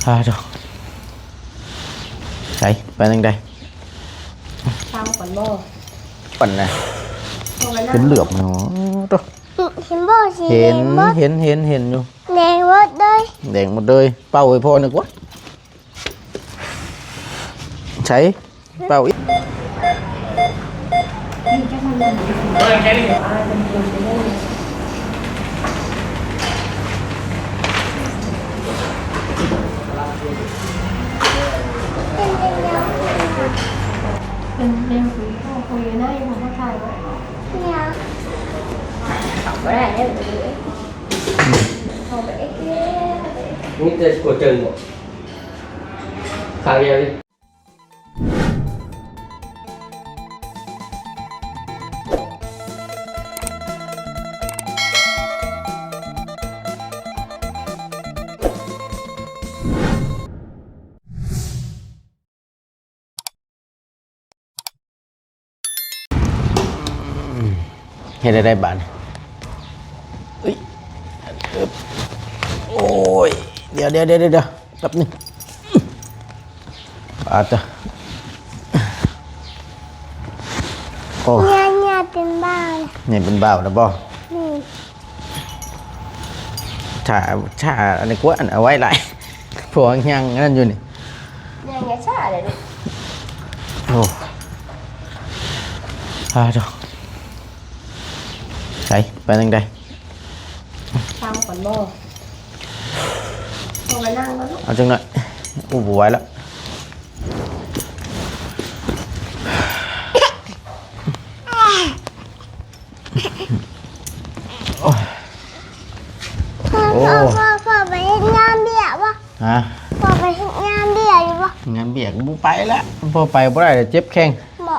Rồi đấy bên đây đây sao còn bò phần này kiếm lượm nó đó Hiền bò gì hiền luôn đèn một đôi đèn một đôi bao hồi phô nữa quá cháy bao ít đêmคุยกันได้ผมก็ถ่ายไว้ nhà ก็ได้เนี่ยเดี๋ยวเอาไปเอ็กซ์ นี่จะกดเจอหมดครั้งเดียวดิเห็นได้บ้านเอ้ยโอ้ยเดี๋ยวแป๊บนึงจ้ะโอ้ nhà tiền bao นี่เป็นบ่าวนะบ่ นี่ ชาอันนี้กว่าอันเอาไว้หลายพวกยังนั่นอยู่นี่ เนี่ยไงซ่าเลยดิ โอ้จ้ะใส่ไปทางใด sao còn bòเอาไปนั่งก็ลูก เอาจังหน่อยอู้บ่ไหวแล้วโอ้ย พ่อไปเฮ็ดงานเบี้ยป่ะ ฮะ พ่อไปเฮ็ดงานเบี้ยอยู่ป่ะ งานเบียกบุไปแล้วพอไปบ่ได้เดี๋ยวเจ็บแข้ง บ่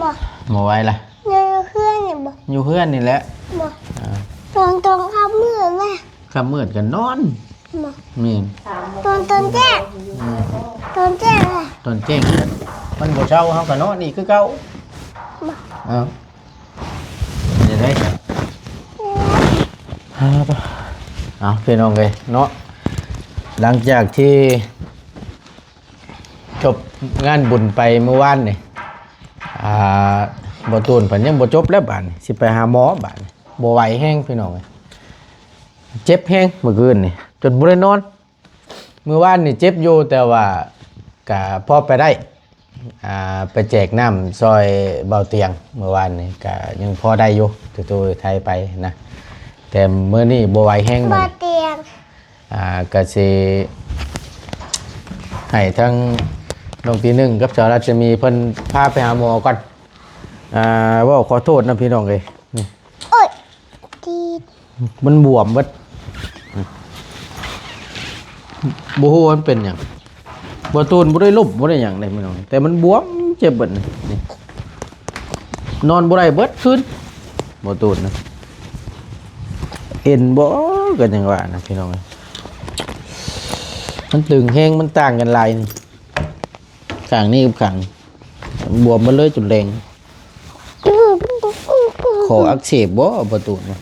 บ่ บ่ไหวละ เงินเพื่อนนี่บ่ อยู่เพื่อนนี่แหละ บ่ อ่า ตรงข้ามมือแม่ ค่ำมืดกันนอน บ่ นี่ ตอนแจ้งตอนแจ้งเลย ตอนเจ้งมันบ่เช้าเฮาก็นอนนี่คือเก่า บ่ เอาจะได้เอาพี่น้องเลยเนาะหลังจากที่จบงานบุญไปเมื่อวานนี่บ่ตูนเพิ่นยังบ่จบแล้วบาดนี่สิไปหาหมอบาดนี่บ่ไหวแห้งพี่น้องเอ้ยเจ็บแห้งเมื่อคืนนี่จนบ่ได้นอนเมื่อวานนี่เจ็บอยู่แต่ว่าก็พอไปได้ไปแจกน้ำซอยเบาเตียงเมื่อวานนี่ก็ยังพอได้อยู่ตัวไทยไปนะแต่เมื่อนี้บ่ไหวแห้ง บ่ มัน เตียง ก็สิให้ทั้งน้องที่หนึ่งกับสาวราชมีเพิ่นพาไปหาหมอก่อนว่าขอโทษนะพี่น้องเอ้ยนี่ โอ๊ยทีด มันบวมเบิดบ่ฮู้ว่ามันเป็นหยังบ่ตูนบ่ได้ลบบ่ได้หยังได้พี่น้องแต่มันบวมเจ็บเบิดนี่นอนบ่ได้เบิดคืนบ่ตูนนะเอ็นบ่ก็จังว่านะพี่น้องเอ้ยมันตึงแห้งมันต่างกันหลายนี่ข้างนี้กับข้างบวมมาเลยจนแรงคออักเสบบ่ประตูนะ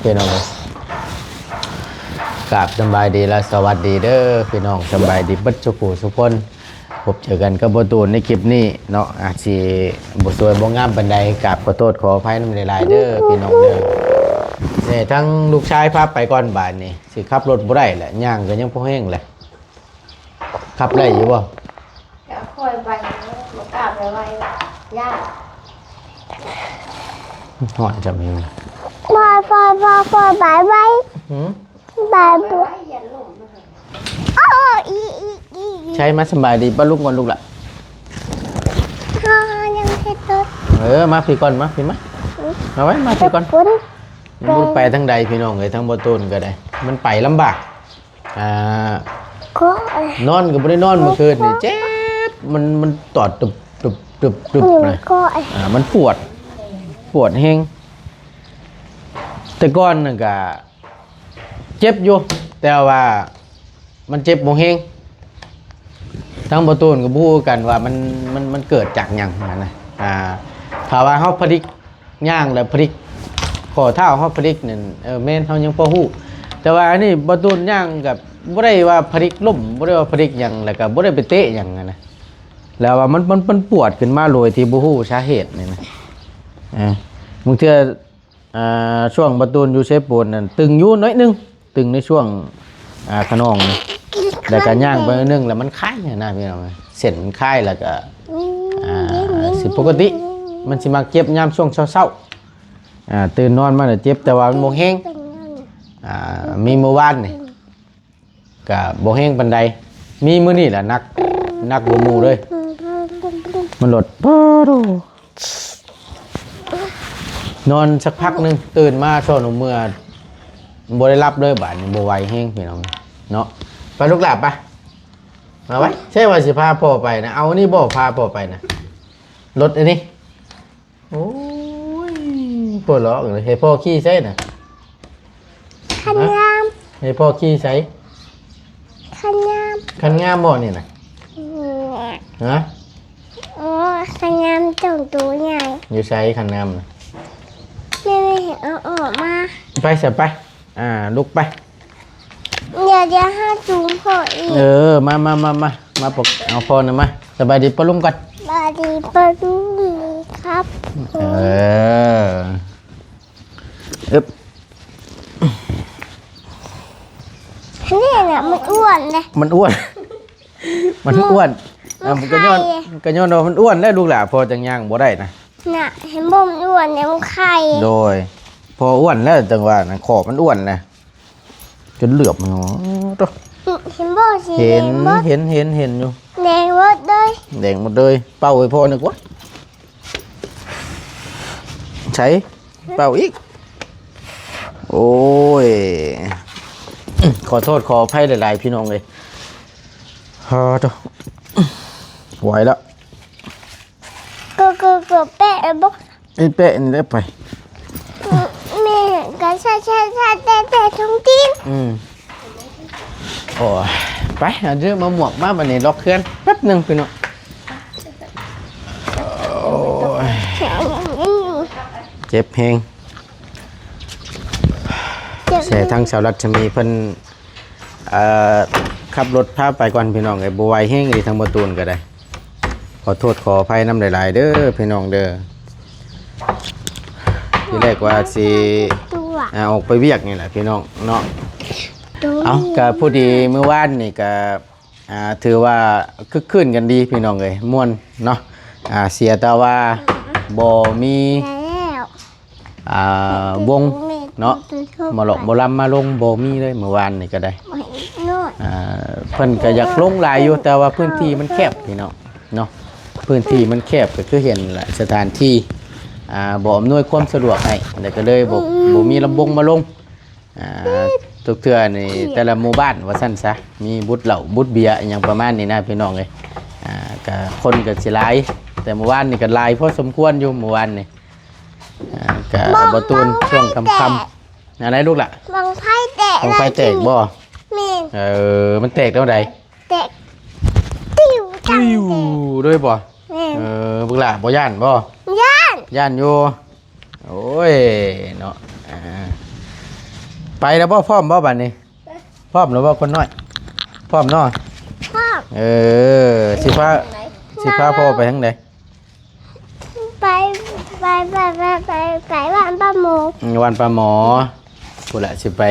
พี่น้องกราบสบายดีและสวัสดีเด้อพี่น้องสบายดีบัดสุขสุขคนพบเจอกันกับประตูในคลิปนี้เนาะอาจสิบ่สวยบ่งามปานใดกราบขอโทษขออภัยนำหลายๆเด้อพี่น้องเด้อนี่ทั้งลูกชายพาไปก่อนบ้านนี่สิขับรถบ่ได้แหละย่างก็ยังบ่แห้งแหละขับได้อยู่บ่ เดี๋ยวค่อยไปบอกกลับไปไว้ย่า หอยจะมี พ่อไปไว้ หืม ไปบุ ไว้อย่าหล่มนะคะ อ้ออี ใช้มาสบายดีป้าลุงก่อนลูกละ ฮ่ายังเฮ็ดรถ มาพี่ก่อนมาพี่มาไว้มาพี่ก่อน ปุ้น มันบ่ไปทั้งใดพี่น้องเลยทั้งบ่ต้นก็ได้ มันไปลำบากก็ นอนก็บ่ได้นอนเมื่อคืนนี่เจ็บมันตอดตึบเลย ก็ มันปวดแฮงแต่ก่อนน่ะก็เจ็บอยู่แต่ว่ามันเจ็บบ่แฮงทั้งบ่ต้นก็บ่ฮู้กันว่ามันเกิดจากหยังนะถ้าว่าเฮาพลิกย่างแล้วพลิกข้อเท้าเฮาพลิกนั่นแม่นเฮายังพอฮู้ แต่ว่าอันนี้บ่ตูนย่างกับบ่ได้ว่าพลิกล้มบ่ได้ว่าพลิกหยังแล้วก็บ่ได้ไปเตะหยังอะนะแล้วว่ามันปวดขึ้นมาโดยที่บ่ฮู้สาเหตุนี่นะบางเทื่อช่วงบ่ตูนอยู่เชฟปูนนั่นตึงอยู่น้อยหนึงตึงในช่วงขนองนี่แล้วก็ย่างไปนิดนึงแล้วมันคลายนะพี่น้องเส้นมันคลายแล้วก็สิปกติมันสิมักเจ็บยามช่วงเช้าๆตื่นนอนมาเจ็บแต่ว่ามันบ่แห้งมีเมื่อวานนี่ก็บ่แห้งปานใดมีมื้อนี้แหละนักบ่หมู่เลยมันหลดนอนสักพักนึงตื่นมาช่วงเมื่อบ่ได้รับเลยบาดนี้บ่ไหวแห้งพี่น้องเนาะไปลูกหลานไปมาไว้ใช่ว่าสิพาพ่อไปนะเอานี่บ่พาพ่อไปนะรถอันนี้โอ้ยพ่อล้อเลยให้พ่อขี่ใส่น่ะ คันงาม ให้พ่อขี่ใส่ คันงาม คันงามบ่นี่น่ะฮะ อ๋อคันงามจังตัวใหญ่ อยู่ใส่คันงามน่ะ ไม่เห็นเอาออกมา ไปเสียไปลุกไป อย่าให้จูงพ่ออีก มาปกเอาพ่อหน่อยมาสบายดีปะลุงก่อน บาดีปะลุงครับ อึบ นี่แหละมันอ้วนเลย มันอ้วน มันอ้วนมันก็ย้อนว่ามันอ้วนแล้วลูกหล่ะพอจังย่างบ่ได้นะ น่ะเห็นบ่มนอ้วนเนี่ยมันไข่ โดย พออ้วนแล้วจังว่านะขอบมันอ้วนนะจนเหลือบมันตัว เห็นบ่สีแด เห็น งบ่ เห็นอยู่ แดงหมดเลย แดงหมดเลยเป่าไว้พอนึกว่าใช้เป่าอีกโอ้ย ขอโทษขออภัยหลายๆพี่น้องเลยฮะตัวไหวแล้ว ก็แปะบ่ ไอ้เป๊ะนี่ได้ไป แม่ก็ใช่แต่ทุ่งตีน โอ้ยไปเอาเรื่องมาหมวกมาบันนี้ล็อกเครื่องแป๊บหนึงพี่น้องโอ้ยเจ็บเพลงเสียทางชาวรัชมีเพิ่นขับรถพาไปก่อนพี่น้องไอ้บัวไหวแห้งดีทางประตูนก็ได้ขอโทษขออภัยน้ำหลายๆเด้อพี่น้องเด้อที่แรกว่าสิ ตัว ออกไปเวียกนี่แหละพี่น้องเนาะ ตัว เอาก็ผู้ดีเมื่อวานนี่ก็ถือว่าคึกคืนกันดีพี่น้องเลยม่วนเนาะเสียแต่ว่าบ่มี แล้ว วงเนาะมาหลอกบ่ลำมาลงบ่มีเลยเมื่อวานนี่ก็ได้ นวด เพิ่นก็อยากลงหลายอยู่แต่ว่าพื้นที่มันแคบพี่น้องเนาะพื้นที่มันแคบก็คือเห็นแหละสถานที่บ่อำนวยความสะดวกให้แล้วก็เลยบ่มีลำบงมาลงทุกเทื่อนี่แต่ละหมู่บ้านว่าซั่นซะมีบุตรเหล้าบุตรเบียร์อหย่างประมาณนี้นะพี่น้องเอ้ยก็คนก็สิหลายแต่เมื่อวานนี่ก็หลายพอสมควรอยู่เมื่อวานนี่ก็บ่ตูนช่วงค่ำๆอะไรลูกล่ะ บังไพ่แตก ของไฟแตกบ่ แม่น มันแตกเท่าใด แตกติ้วจัง ปิ้วด้วยบ่ แม่น บึกล่ะบ่ย่านบ่ ย่าน ย่านอยู่โอ้ยเนาะไปแล้วบ่พร้อมบ่บัดนี้พร้อมแล้วบ่คนน้อยพร้อมเนาะ พ่อ สิพาพ่อไปทางใด ไปบ้านป้าโม วันปลาหมอพุ่นล่ะสิไป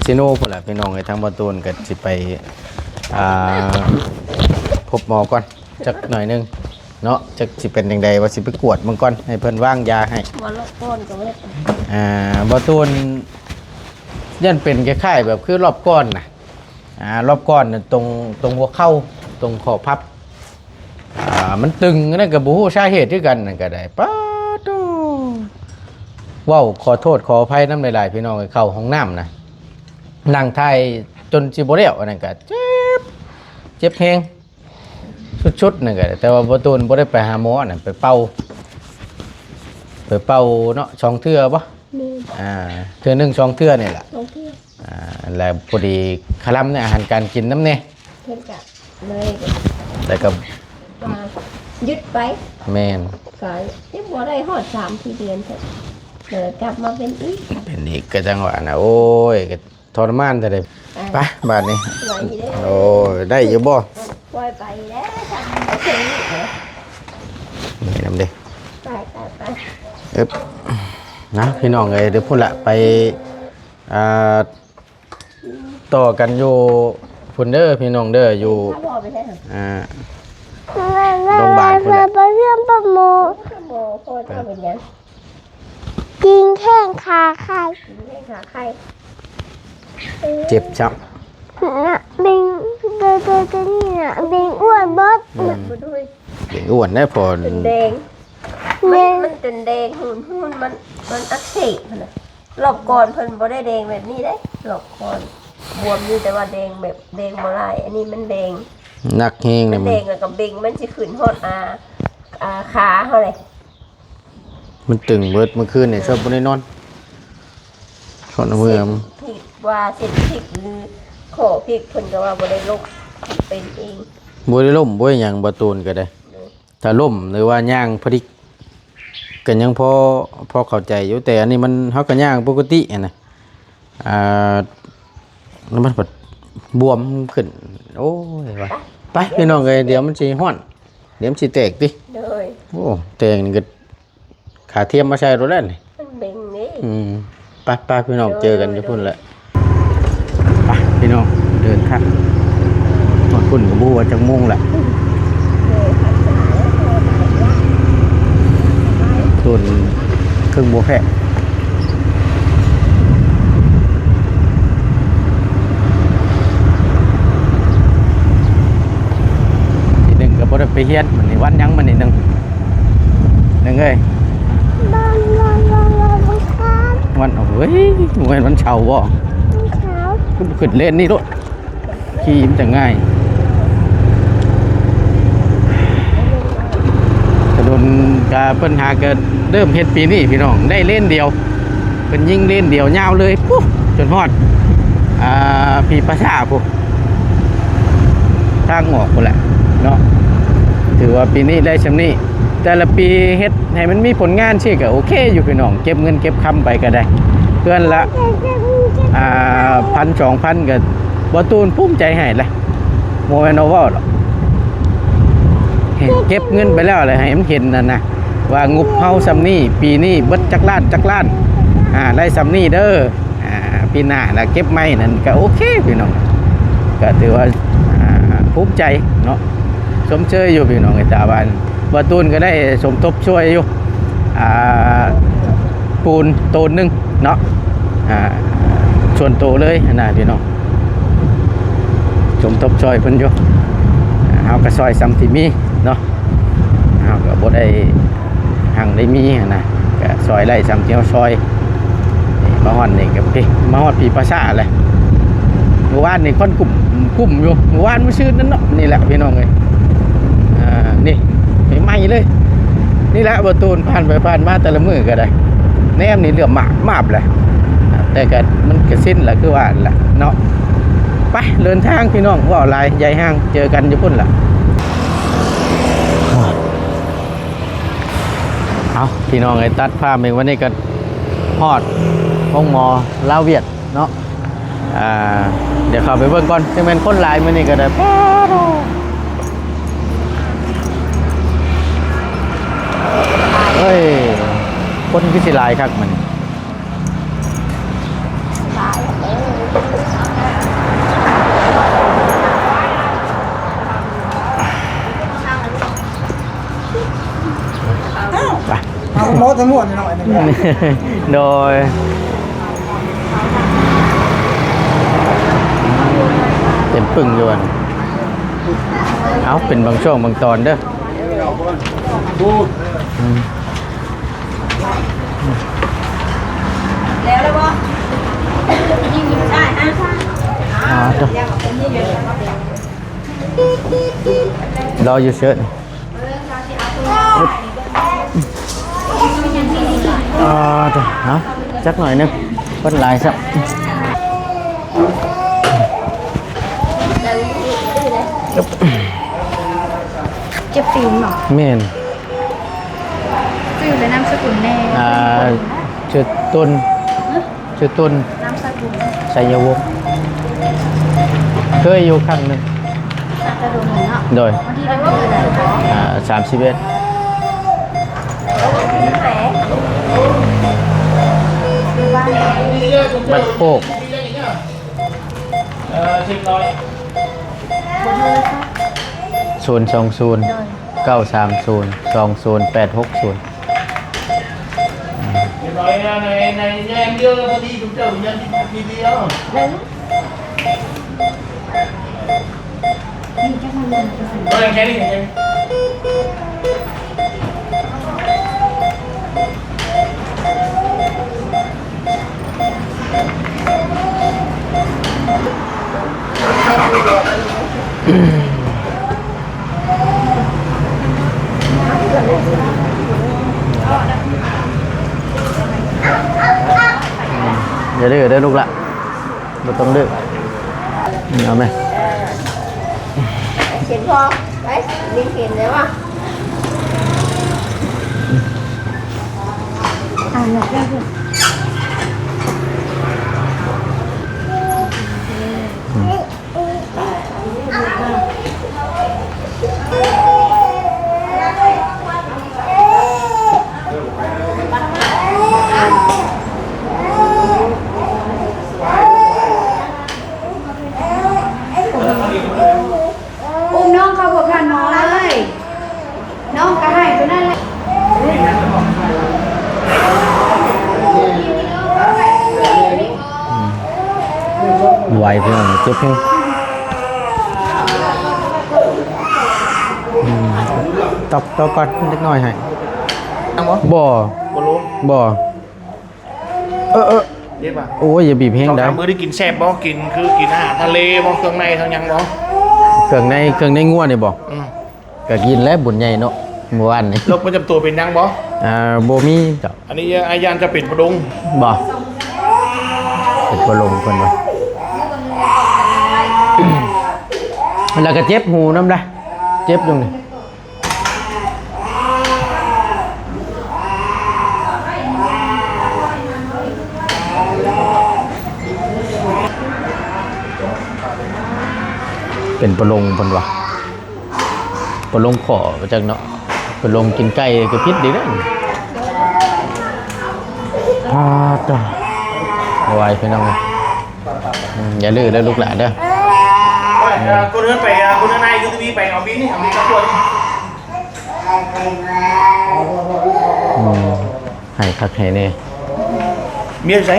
ซิโนพุ่นล่ะพี่น้องไอ้ทางบ่ตูนก็สิไปพบหมอก่อนจักหน่อยนึงเนาะจักสิเป็นจังใดว่าสิไปกวดมันก่อนให้เพิ่นวางยาให้ วันละก้อนก็ไม่ได้ บ่ตูนยันเป็นคล้ายๆแบบคือรอบก้อนน่ะรอบก้อนน่ะตรงหัวเข่าตรงขอบพับมันตึงนั่นก็บ่ฮู้สาเหตุคือกันนั่นก็ได้ป๊าดว้าวขอโทษขออภัยนำหลายๆพี่น้องเข้าห้องน้ำนะนั่งไทยจนสิบ่แล้วอันนั้นก็เจ็บแฮงชุดๆนั่นก็ได้แต่ว่าบ่ตูนบ่ได้ไปหาหมอนั่นไปเป่าเนาะ2เทื่อบ่ มี เทื่อหนึง2เทื่อนี่ล่ะ ตรงที่ แล้วพอดีคลำเนี่ยอาหารการกินน้ำเนี่ย เพื่อนกับเลย แต่ก็ มายึดไป แมน ก็ยังบ่ได้ฮอด3 4 เดือนเถอะเลยกลับมาเป็นอีก เป็นอีกก็จังหวะนะโอ้ยก็ ทรมานแต่ได้ไปบาดนี้ ไหวเด้อ โอ้ยได้อยู่บ่ ปล่อยไปแล้วทำไปถึงเหรอ นี่นำเด้ ไปไป อึ๊บนะพี่น้องเอ้ยเดี๋ยวพุ่นละไปอ่าต่อกันอยู่พุ่นเด้อพี่น้องเด้ออยู่ ถ้าพอไปใช่เหรอ อ่า โรงพยาบาลไปเรื่องประโม โมโคตรเอาเป็นยัง กินแข้งขาไข่ ไม่ขาใคร เจ็บช้ น่ะเบงเบงนี่น่ะเบงอ้วนบด ำ มาด้วย เด็กอ้วนได้พอ เป็นแดง เบง มันเป็นแดงหุ่นมันอักเสบนะรอบก่อนเพิ่นบ่ได้แดงแบบนี้ได้รอบก่อนบวมอยู่แต่ว่าแดงแบบแดงบ่หลายอันนี้มันแดง นักเฮง มั เนี่ย น มั แด น งแล้วก็เบ่งมันสิขึ้นฮอดขาเฮาเลย มันตึงเบิดเมื่อคืนเนี่ยชอบบ่ได้นอนขอนเมือง ผิดว่าเส้นพริกหรือขอพริกเพิ่นก็ว่าบ่ได้ลกเป็นเอง บ่ได้ล่มบ่ได้หยังบ่ตูนก็ได้ ถ้าล่มหรือว่าย่างพอดีก็ยังพอเข้าใจอยู่แต่อันนี้มันเฮาก็ย่างปกติอะนะแล้วมันแบบบวมขึ้นโอ้ยว่ะไปพี่น้องเอ้ยเดี๋ยวมันสิฮ้อนเดี๋ยวมันสิแตกติ เลย โอ้แตกนี่ก็ขาเทียมมาใช้รถแล้วนี่ มันเบ่งนี่ ไปพี่น้องเจอกันอยู่พุ่นแหละไปพี่น้องเดินทางฮอดพุ่นก็บ่ว่าจักโมงแหละ เลยพักษาแล้ว ต้นครึ่งบัวแพะทีหนึ่งก็บ่ได้ไปเฮียนมันนี่วันหยังมันนี่หนึ่งเอ้ย บอลครับ วันโอ้ยวันเช้าบ่ เช้า ขึ้นเล่นนี่รถขี่มันจะง่ายกระโดนกาเปิ้นหาเกิดเริ่มเฮ็ดปีนี้พี่น้องได้เล่นเดียวเป็นยิงเล่นเดียวยาวเลยปุ๊บจนฮอดปีประชาปุ๊บทางออกพุ่นแหละเนาะถือว่าปีนี้ได้ชำนี้แต่ละปีเฮ็ดให้มันมีผลงานชื่อก็โอเคอยู่พี่น้องเก็บเงินเก็บคำไปก็ได้เพื่อนละ1,000-2,000ก็บ่ตูนภูมิใจให้เลยโมเมนต์เว้าหรอกเก็บเงินไปแล้วเลยให้มันเห็นนั่นนะว่างบเฮาซำนี้ปีนี้เบิดจักล้านได้ซำนี้เด้อปีหน้าน่ะเก็บใหม่นั่นก็โอเคพี่น้องก็ถือว่าภูมิใจเนาะสมเชยอยู่พี่น้องไอ้ตาบ้านบ่ตูนก็ได้สมทบช่วยอยู่ปูนโตนนึงเนาะส่วนโตเลยนะพี่น้องสมทบช่วยเพิ่นอยู่เฮาก็ซอยซ้ำที่มีเนาะเฮาก็บ่ได้หั่งได้มีนะก็ซอยไล่ซ้ำที่เฮาซอยนี่มาฮอดนี่ก็พี่มาฮอดพี่ประชาเลยเมื่อวานนี่คนกลุ่มอยู่เมื่อวานมื้อชื่นนั่นเนาะนี่แหละพี่น้องเอ้ยนี่ใหม่ๆเลยนี่แหละบ่ตูนผ่านไปผ่านมาแต่ละมื้อก็ได้แนมนี่เหลือมาบเลยแต่ก็มันก็สิ้นแหละคือว่าแหละเนาะไปเดินทางพี่น้องว่าอะไรใหญ่ห้างเจอกันอยู่พุ่นล่ะเอาพี่น้องไอ้ตัดภาพเองวันนี้ก็ฮอดห้องหมอลาวเวียดเนาะเดี๋ยวเข้าไปเบิ่งก่อนจะเป็นคนหลายมื้อนี้ก็ได้เฮ้ยคนคือสิหลายคักมัน ตายเลย ไป เอาโม้ทั้งหมดหน่อยหนึง โดยเต็มปึ้งอยู่อะเอาเป็นบางช่วงบางตอนเด้อ แล้วเลยบ่ยิ่งยิ้มได้ฮะ เด้อรออยู่เชิญเด้อเอาจักหน่อยนึงคนหลายสัก เจ็บฟิล์มเหรอ เมน ฟิล์มและนามสกุลแน่ ชื่อตุนชื่อตุน นามสกุล ชัยวงศ์เคยอยู่ครั้งหนึง จะดูหนึ่งเนาะ โดย บางทีมันก็เลย 31 แหม บัดโคก020 930 20860 ในแง่เดียวแล้วพอดีทุกเจ้ายังทีเดียว มีแค่คนเดียวจะสิ ก็ยังแค่นี้เอง อย่าดื้อเด้อลูกละบ่ต้องดื้อเอาไหม เขียนพอไปลิงเขียนเลยว่ะ อ่านแบบแรกเลย อุ้มน้องเข้าพบกันหมอเลย น้องก็ให้ไปนั่นแหละ ไหวเพื่อนเจ็บเพียงตอกก่อนเล็กน้อยให้ นั่งบ่ บ่ บ่รู้ บ่เออ เรียกว่า โอ้ยอย่าบีบแห้ง ต้อง ได้ ทำมื้อได้กินแซ่บบ่กินคือกินอาหารทะเลบ่เครื่องในทั้งยังบ่ เครื่องในงัวนี่บ่ อืม ก็กินแล้วบุญใหญ่เนาะเมื่อวานนี่ โรคประจำตัวเป็นยังบ่ บ่มีจ้ะ อันนี้อายานจะเป็นประดง บ่เป็นบ่ลงเพิ่นว่าแล้วก็เจ็บหูนำได้เจ็บตรงนี้เป็นปลงเพิ่นว่าปลงขอมาจากเนาะปลงกินไก่ก็พิษดีเด้อพาต่อเอาไว้พี่น้องอย่าลืมเด้อลูกหลานเด้อ กูเดินไปกูเดินในยูทูบไปเอาบินนี่เอาบินกระปวด ให้คักให้แน่ เมียใส่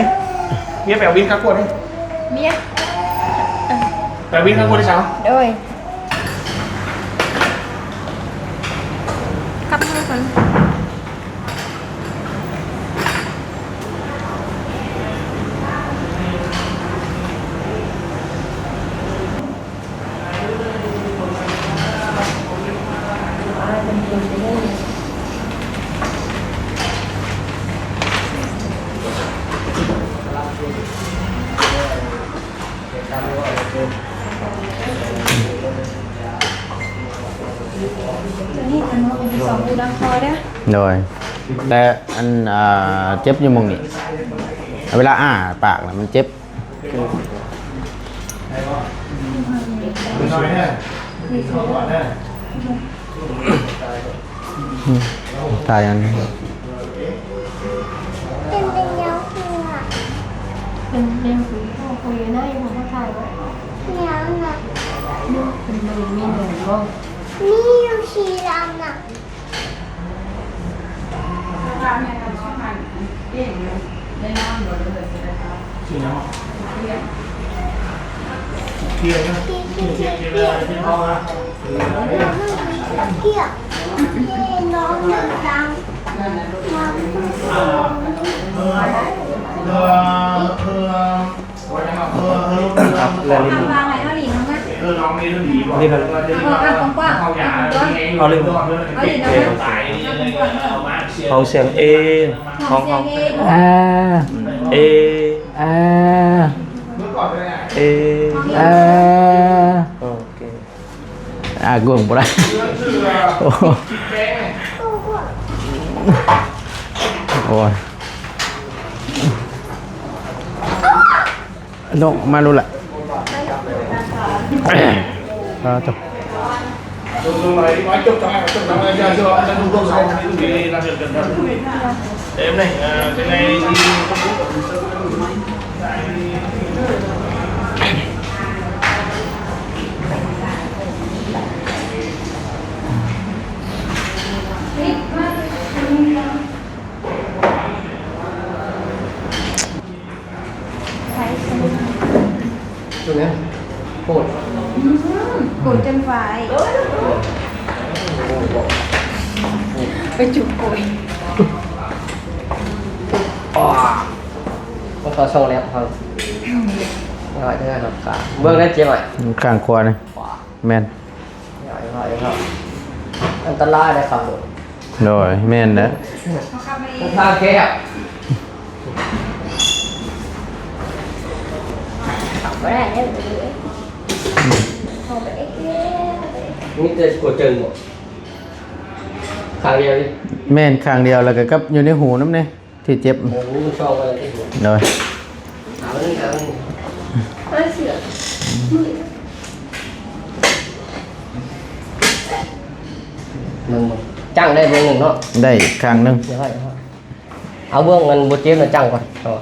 เมียไปเอาบินกระปวดให้ เมีย ไปเอาบินกระปวดได้สาว โดยกลับมาก่อน นี่อันนู้นเป็นสองดูดังคอได้ โดยแต่อันเจ็บอยู่หมองนี่เวลาปากน่ะมันเจ็บตายอันนี้ เป็นยาวคืออะ เป็นเรื่องคุยพ่อคุยได้ผมก็ถ่ายไว้ ยาวนะ เป็นมือมีหนึ่งบ้าง นี่อยู่ชีรังอะ เทียนนะ เกี่ยว เทียนเลยที่ห้องนะ เกี่ยวน้องหนึ่งดังน้องวางไงเอาหลีน้องนะ น้องนี่ต้องดีกว่า เอาหลีน้องนะ เอาเลย ห้องเสียง A ห้อง เสียงเอง A A โอเค กวงบ่ได้โอ้โอ้ย ลงมาดูละจบ chúc cho anh chúng tôi sau khi đi làm việc gần gần em này cái này đi Rồi nhé. Cột. กุยจนไฟไปจุกกุย Con thò sâu lẹp hơn. Rồi thế là cả. Vâng đấy chị ơi. ข้างขวานี่แม่น Rồi. Anh ta la đây không được. โดยแม่นนะ Không tha kẹp. Bữa nay em tự đuổi. Không phải Mít của Trần một. Khang đi đi. แม่นข้างเดียวแล้วก็กับอยู่ในหูน้ำเนี่ยที่เจ็บ Muốn cho cái gì. โดย Áo đi áo. Ôi sửa. Mừng. Chăng đây vương mừng nó. ได้ข้างหนึง Như vậy. Áo vương ngân một chiếc là chăng còn. Rồi.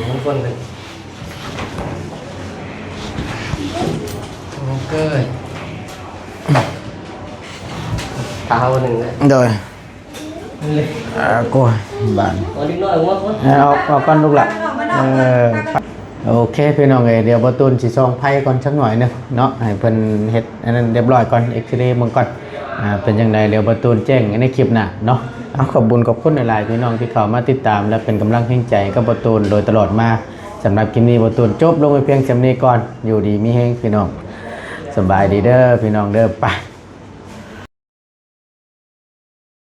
Không quân được. Ok. Thao đừng đấy. โดยกูบาน Có đi nói đúng không? เอาก้อนลูกหละโอเคพี่น้องเอ้ยเดี๋ยวประตูนสิซองไพ่ก่อนสักหน่อยหนึงเนาะให้เพิ่นเฮ็ดอันนั้นเรียบร้อยก่อนเอ็กซเรย์มึงก่อนเป็นจังไดเดี๋ยวประตูนแจ้งในคลิปหน้าเนาะเอาขอบคุญขอบคุณหลายๆพี่น้องที่เข้ามาติดตามและเป็นกำลังแห่งใจกับประตูนโดยตลอดมาสำหรับคลิปนี้ประตูนจบลงไปเพียงเท่านี้ก่อนอยู่ดีมีแฮงพี่น้องสบายดีเด้อพี่น้องเด้อไป